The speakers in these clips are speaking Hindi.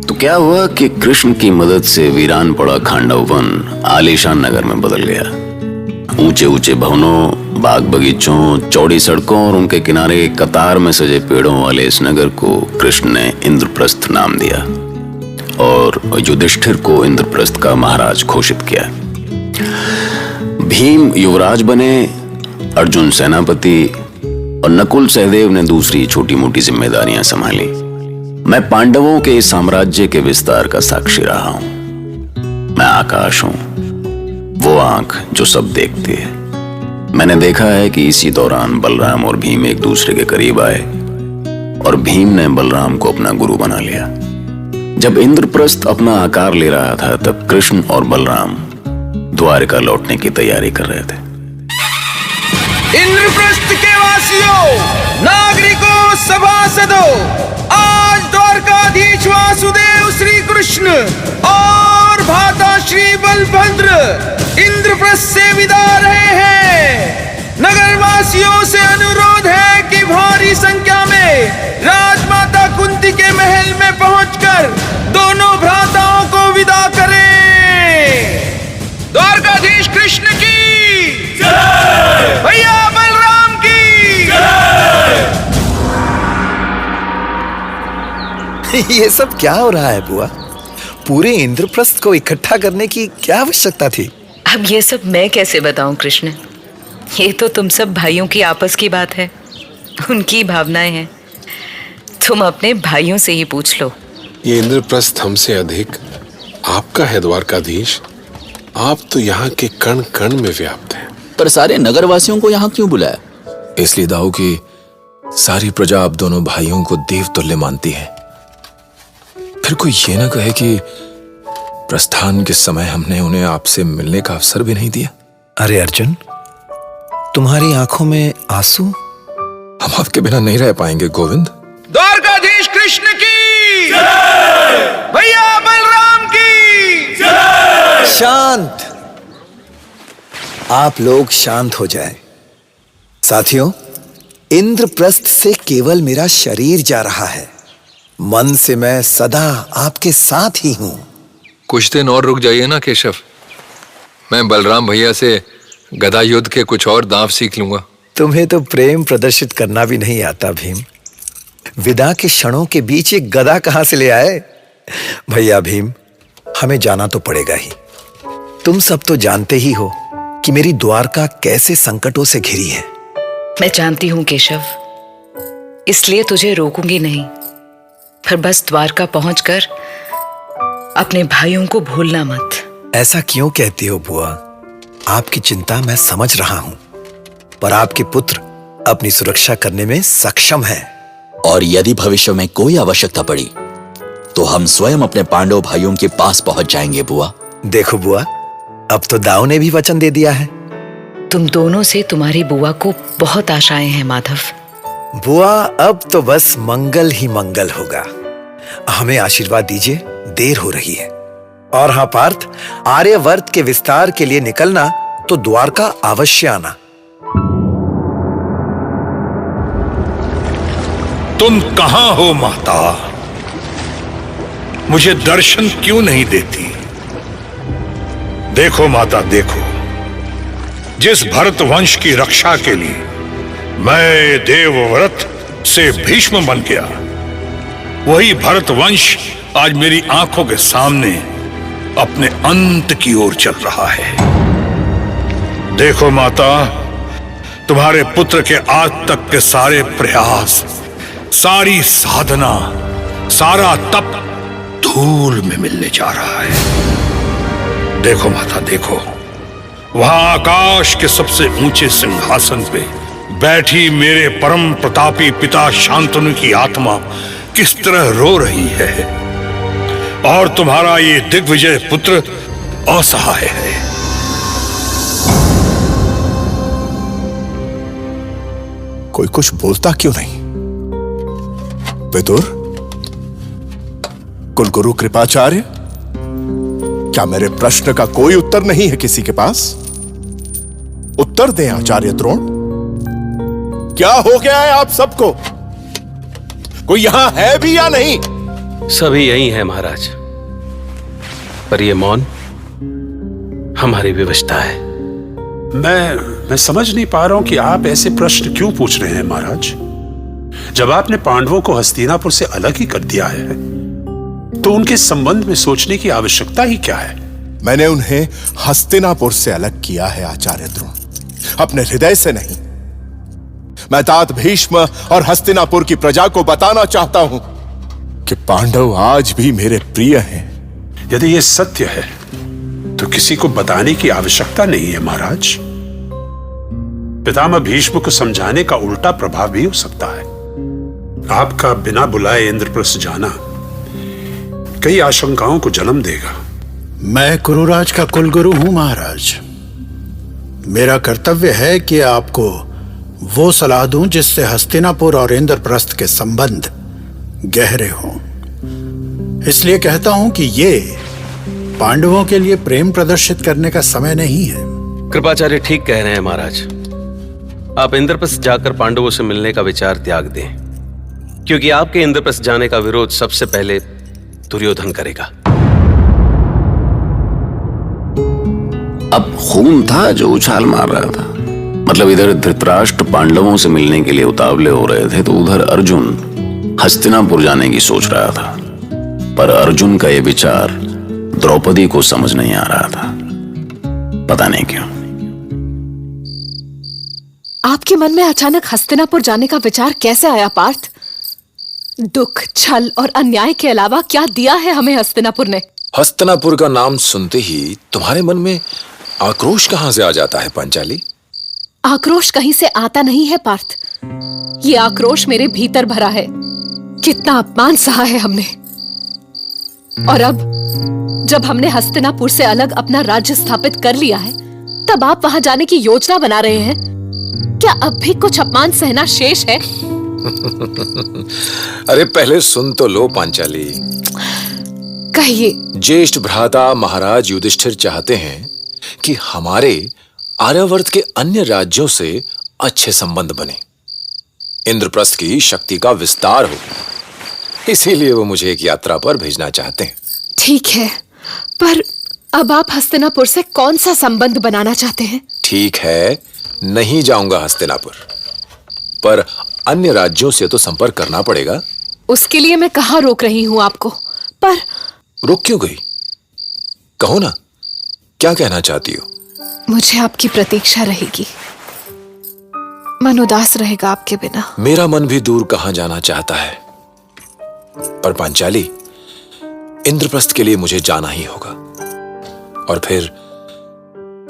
तो क्या हुआ कि कृष्ण की मदद से वीरान पड़ा खांडव वन आलीशान नगर में बदल गया। ऊंचे ऊंचे भवनों, बाग बगीचों, चौड़ी सड़कों और उनके किनारे कतार में सजे पेड़ों वाले इस नगर को कृष्ण ने इंद्रप्रस्थ नाम दिया और युधिष्ठिर को इंद्रप्रस्थ का महाराज घोषित किया। भीम युवराज बने, अर्जुन सेनापति और नकुल सहदेव ने दूसरी छोटी मोटी जिम्मेदारियां संभाली। मैं पांडवों के इस साम्राज्य के विस्तार का साक्षी रहा हूं। मैं आकाश हूं, वो आंख जो सब देखती है। मैंने देखा है कि इसी दौरान बलराम और भीम एक दूसरे के करीब आए और भीम ने बलराम को अपना गुरु बना लिया। जब इंद्रप्रस्थ अपना आकार ले रहा था तब कृष्ण और बलराम द्वारका लौटने की तैयारी कर रहे थे। इंद्रप्रस्थ के वासियों, नागरिकों, सभासदों, आज द्वारकाधीश वासुदेव श्री कृष्ण और भ्राता श्री बलभद्र इंद्रप्रस्थ से विदा रहे हैं। नगर वासियों से अनुरोध है कि भारी संख्या में राजमाता कुंती के महल में पहुंचकर दोनों भ्राताओं को विदा करें। द्वारकाधीश कृष्ण की जय, भैया बलराम की जय। ये सब क्या हो रहा है बुआ? पूरे इंद्रप्रस्थ को इकट्ठा करने की क्या आवश्यकता थी? अब ये सब मैं कैसे बताऊं कृष्ण? ये तो तुम सब भाइयों की आपस की बात है, उनकी भावनाएं हैं। तुम अपने भाइयों से ही पूछ लो। ये इंद्रप्रस्थ हमसे अधिक आपका है द्वारकाधीश। आप तो यहाँ के कण कण में व्याप्त हैं। पर सारे नगरवासियों को यहाँ क्यों बुलाया? इसलिए दाऊ कि सारी प्रजा आप दोनों भाइयों को देव तुल्य मानती है। फिर कोई ये ना कहे कि प्रस्थान के समय हमने उन्हें आपसे मिलने का अवसर भी नहीं दिया। अरे अर्जुन, तुम्हारी आंखों में आंसू? हम आपके बिना नहीं रह पाएंगे गोविंद। द्वारकाधीश कृष्ण की जय, भैया बलराम की जय। शांत, आप लोग शांत हो जाएं। साथियों, इंद्रप्रस्थ से केवल मेरा शरीर जा रहा है, मन से मैं सदा आपके साथ ही हूं। कुछ दिन और रुक जाइए ना केशव, मैं बलराम भैया से गदा युद्ध के कुछ और दांव सीख लूंगा। तुम्हें तो प्रेम प्रदर्शित करना भी नहीं आता भीम। विदा के क्षणों के बीच एक गदा कहां से ले आए? भैया भीम, हमें जाना तो पड़ेगा ही। तुम सब तो जानते ही हो कि मेरी द्वारका कैसे संकटों से घिरी है। मैं जानती हूं केशव, इसलिए तुझे रोकूंगी नहीं। पर बस द्वारका पहुंचकर अपने भाइयों को भूलना मत। ऐसा क्यों कहती हो बुआ? आपकी चिंता मैं समझ रहा हूं, पर आपके पुत्र अपनी सुरक्षा करने में सक्षम है। और यदि भविष्य में कोई आवश्यकता पड़ी तो हम स्वयं अपने पांडव भाइयों के पास पहुंच जाएंगे बुआ। देखो बुआ, अब तो दाऊ ने भी वचन दे दिया है। तुम दोनों से तुम्हारी बुआ को बहुत आशाएं हैं माधव। बुआ, अब तो बस मंगल ही मंगल होगा। हमें आशीर्वाद दीजिए, देर हो रही है। और हाँ पार्थ, आर्यवर्त के विस्तार के लिए निकलना तो द्वारका अवश्य आना। तुम कहां हो माता? मुझे दर्शन क्यों नहीं देती? देखो माता, देखो, जिस भरत वंश की रक्षा के लिए मैं देवव्रत से भीष्म बन गया, वही भरत वंश आज मेरी आंखों के सामने अपने अंत की ओर चल रहा है। देखो माता, तुम्हारे पुत्र के आज तक के सारे प्रयास, सारी साधना, सारा तप धूल में मिलने जा रहा है। देखो माता, देखो, वहां आकाश के सबसे ऊंचे सिंहासन पे बैठी मेरे परम प्रतापी पिता शांतनु की आत्मा किस तरह रो रही है, और तुम्हारा ये दिग्विजय पुत्र असहाय है। कोई कुछ बोलता क्यों नहीं? विदुर, कुलगुरु कृपाचार्य, क्या मेरे प्रश्न का कोई उत्तर नहीं है किसी के पास? उत्तर दें आचार्य द्रोण। क्या हो गया है आप सबको? कोई यहां है भी या नहीं? सभी यही हैं महाराज, पर यह मौन हमारी विवशता है। मैं समझ नहीं पा रहा हूं कि आप ऐसे प्रश्न क्यों पूछ रहे हैं महाराज। जब आपने पांडवों को हस्तिनापुर से अलग ही कर दिया है तो उनके संबंध में सोचने की आवश्यकता ही क्या है? मैंने उन्हें हस्तिनापुर से अलग किया है आचार्य द्रोण, अपने हृदय से नहीं। मैं तात भीष्म और हस्तिनापुर की प्रजा को बताना चाहता हूं कि पांडव आज भी मेरे प्रिय हैं। यदि यह सत्य है तो किसी को बताने की आवश्यकता नहीं है महाराज। पितामह भीष्म को समझाने का उल्टा प्रभाव भी हो सकता है। आपका बिना बुलाए इंद्रप्रस्थ जाना कई आशंकाओं को जन्म देगा। मैं कुरुराज का कुलगुरु हूं महाराज। मेरा कर्तव्य है कि आपको वो सलाह दूं जिससे हस्तिनापुर और इंद्रप्रस्थ के संबंध गहरे हों। इसलिए कहता हूं कि ये पांडवों के लिए प्रेम प्रदर्शित करने का समय नहीं है। कृपाचार्य ठीक कह रहे हैं महाराज। आप इंद्रप्रस्थ जाकर पांडवों से मिलने का विचार त्याग दें, क्योंकि आपके इंद्रप्रस्थ जाने का विरोध सबसे पहले दुर्योधन करेगा। अब खून था जो उछाल मार रहा था। मतलब इधर धृतराष्ट्र पांडवों से मिलने के लिए उतावले हो रहे थे तो उधर अर्जुन हस्तिनापुर जाने की सोच रहा था। पर अर्जुन का यह विचार द्रौपदी को समझ नहीं आ रहा था, पता नहीं क्यों। आपके मन में अचानक हस्तिनापुर जाने का विचार कैसे आया पार्थ? दुख, छल और अन्याय के अलावा क्या दिया है हमें हस्तिनापुर ने? हस्तिनापुर का नाम सुनते ही तुम्हारे मन में आक्रोश कहां से आ जाता है पांचाली? आक्रोश कहीं से आता नहीं है पार्थ। ये आक्रोश मेरे भीतर भरा है। कितना अपमान सहा है हमने, और अब जब हमने हस्तिनापुर से अलग अपना राज्य स्थापित कर लिया है, तब आप वहां जाने की योजना बना रहे हैं। क्या अब भी कुछ अपमान सहना शेष है? अरे पहले सुन तो लो पांचाली। कहिए। ज्येष्ठ भ्राता महाराज युधिष्ठिर चाहते हैं कि हमारे आर्यावर्त के अन्य राज्यों से अच्छे संबंध बने, इंद्रप्रस्थ की शक्ति का विस्तार हो। इसीलिए वो मुझे एक यात्रा पर भेजना चाहते हैं। ठीक है, पर अब आप हस्तिनापुर से कौन सा संबंध बनाना चाहते हैं? ठीक है, नहीं जाऊंगा हस्तिनापुर, पर अन्य राज्यों से तो संपर्क करना पड़ेगा। उसके लिए मैं कहां रोक रही हूं आपको, पर रुक क्यों गई? कहो ना, क्या कहना चाहती हो? मुझे आपकी प्रतीक्षा रहेगी। मन उदास रहेगा आपके बिना। मेरा मन भी दूर कहां जाना चाहता है, पर पांचाली, इंद्रप्रस्थ के लिए मुझे जाना ही होगा। और फिर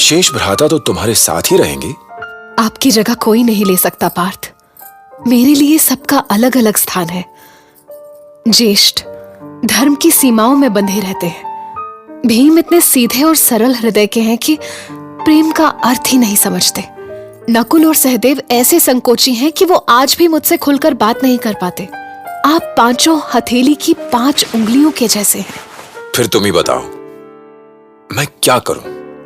शेष भ्राता तो तुम्हारे साथ ही रहेंगे। आपकी जगह कोई नहीं ले सकता पार्थ। मेरे लिए सबका अलग अलग स्थान है। ज्येष्ठ धर्म की सीमाओं में बंधे रहते हैं। भीम इतने सीधे और सरल हृदय के हैं कि प्रेम का अर्थ ही नहीं समझते। नकुल और सहदेव ऐसे संकोची हैं कि वो आज भी मुझसे खुलकर बात नहीं कर पाते। आप पांचों हथेली की 5 उंगलियों के जैसे हैं। फिर तुम ही बताओ, मैं क्या करूं?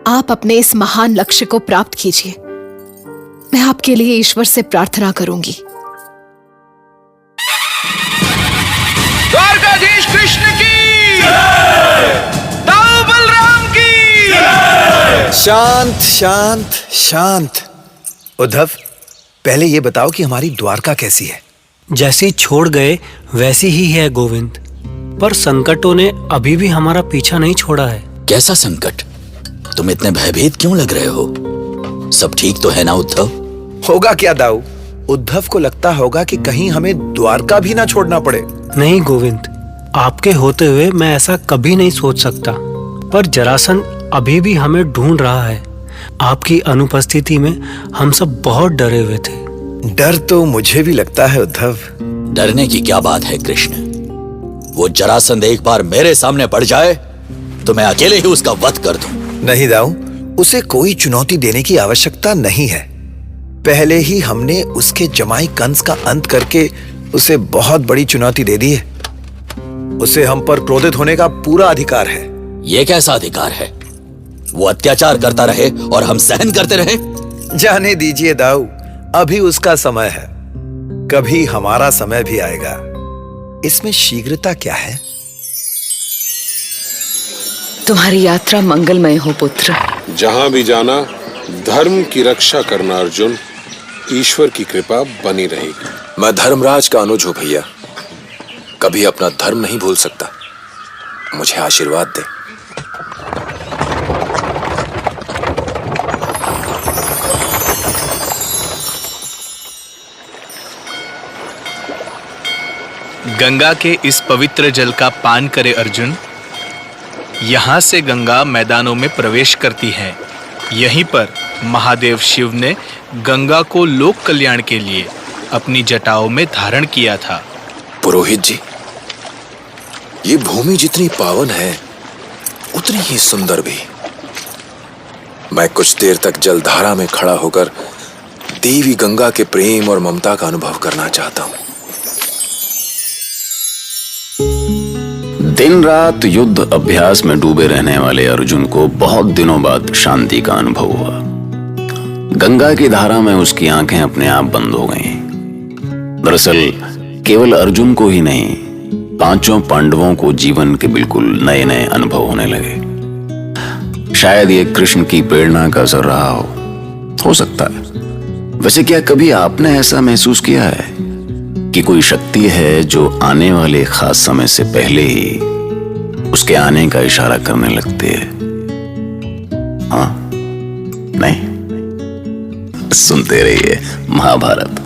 आप अपने इस महान लक्ष्य को प्राप्त कीजिए। मैं आपके लिए ईश्वर से प्रार्थना करूंगी। द्वारकाधीश कृष्ण की, दाऊ बलराम की। शांत शांत शांत। उद्धव, पहले ये बताओ कि हमारी द्वारका कैसी है? जैसी छोड़ गए वैसी ही है गोविंद, पर संकटों ने अभी भी हमारा पीछा नहीं छोड़ा है। कैसा संकट? तुम इतने भयभीत क्यों लग रहे हो? सब ठीक तो है ना उद्धव? होगा क्या दाऊ? उद्धव को लगता होगा कि कहीं हमें द्वारका भी ना छोड़ना पड़े। नहीं गोविंद, आपके होते हुए मैं ऐसा कभी नहीं सोच सकता, पर जरासंध अभी भी हमें ढूंढ रहा है। आपकी अनुपस्थिति में हम सब बहुत डरे हुए थे। डर तो मुझे भी लगता है उद्धव। डरने की क्या बात है कृष्ण? वो जरासंध एक बार मेरे सामने पड़ जाए तो मैं अकेले ही उसका वध कर दूं। नहीं दाऊ, उसे कोई चुनौती देने की आवश्यकता नहीं है। पहले ही हमने उसके जमाई कंस का अंत करके उसे बहुत बड़ी चुनौती दे दी है। उसे हम पर क्रोधित होने का पूरा अधिकार है। ये कैसा अधिकार है? वो अत्याचार करता रहे और हम सहन करते रहे? जाने दीजिए दाऊ, अभी उसका समय है, कभी हमारा समय भी आएगा। इसमें शीघ्रता क्या है? तुम्हारी यात्रा मंगलमय हो पुत्र। जहां भी जाना धर्म की रक्षा करना अर्जुन, ईश्वर की कृपा बनी रहेगी। मैं धर्मराज का अनुज हूं भैया, कभी अपना धर्म नहीं भूल सकता। मुझे आशीर्वाद दे। गंगा के इस पवित्र जल का पान करे अर्जुन। यहाँ से गंगा मैदानों में प्रवेश करती है। यहीं पर महादेव शिव ने गंगा को लोक कल्याण के लिए अपनी जटाओं में धारण किया था। पुरोहित जी, ये भूमि जितनी पावन है उतनी ही सुंदर भी। मैं कुछ देर तक जलधारा में खड़ा होकर देवी गंगा के प्रेम और ममता का अनुभव करना चाहता हूं। दिन रात युद्ध अभ्यास में डूबे रहने वाले अर्जुन को बहुत दिनों बाद शांति का अनुभव हुआ। गंगा की धारा में उसकी आंखें अपने आप बंद हो गईं। दरअसल केवल अर्जुन को ही नहीं, पांचों पांडवों को जीवन के बिल्कुल नए नए अनुभव होने लगे। शायद ये कृष्ण की प्रेरणा का असर रहा हो सकता है। वैसे क्या कभी आपने ऐसा महसूस किया है कि कोई शक्ति है जो आने वाले खास समय से पहले ही उसके आने का इशारा करने लगती है? हाँ? नहीं? सुनते रहिए महाभारत।